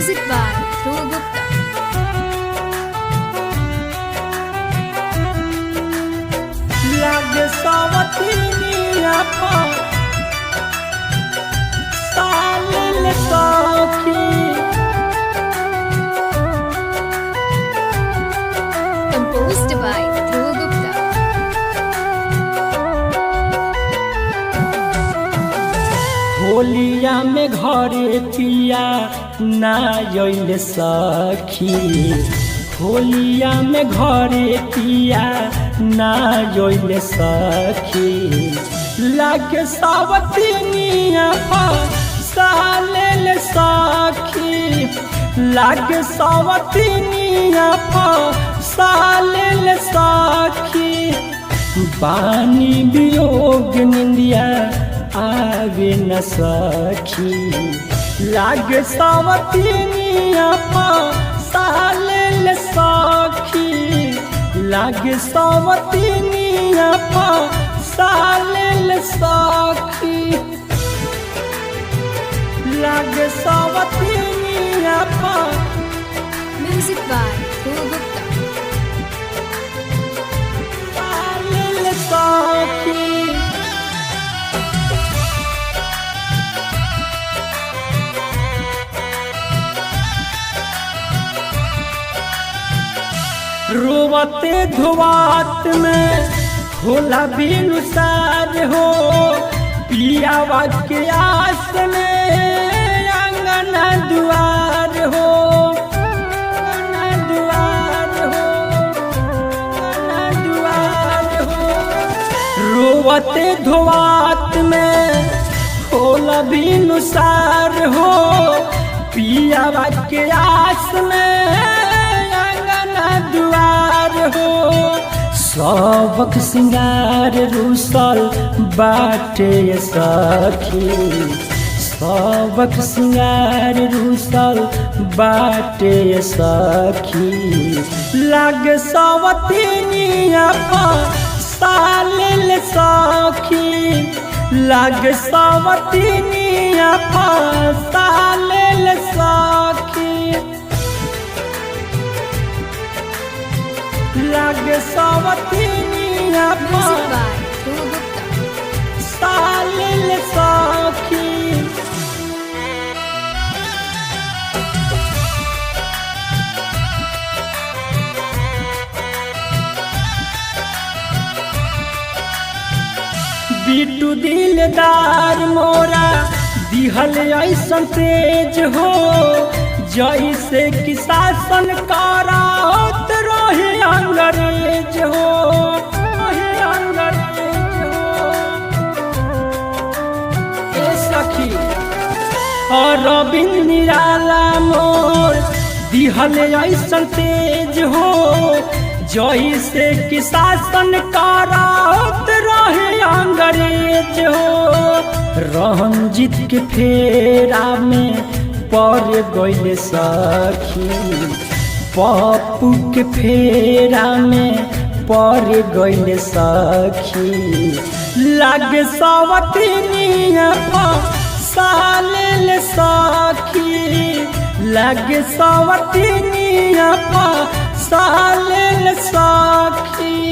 Music by Dhruv Gupta. लागे सावतिनिया पर सालिल सखी Composed by Dhruv Gupta. होलिया में घरे पिया ना आइल सखी होलिया में घरे पिया ना आइल सखी लागे सावतिनिया पर सालिल सखी लागे सावतिनिया पर सालिल सखी बानी वियोग निंदिया आवे न सखी लागे सावतिनिया पर सालिल सखी लागे सावतिनिया पर सालिल सखी लागे सावतिनिया पर Music by Dhruv Gupta. सालिल सखी रोवते धुआत में होला बिनुसार हो पियावा के आस में अंगना दुआर हो अंगना दुआर हो अंगना दुआर हो रोवते धुआत में होला बिनुसार हो पियावा के आस में दुआर हो सबक सिंगार रूसल बाटे सखी सबक सिंगार रूसल बाटे सखी लाग सावतिनिया पर सालिल सखी लाग सावतिनिया पर सालिल सखी लागे सावतिनिया Music पर by Dhruv Gupta. सालिल सखी बिटू दिलदार मोरा दिहल ऐसन तेज हो जैसे कि शासन करात रहे अंग्रेज हो रहे अंग्रेज हो ए सखी और रविंद निराला मोर दिहल ऐसन तेज हो जैसे कि शासन करात रहे अंग्रेज हो रंजीत के फेरा में पर गइल सखी पप्पू के फेरा में पर गइल सखी लागे सावतिनिया पर सालिल सखी लागे सावतिनिया पर सालिल सखी।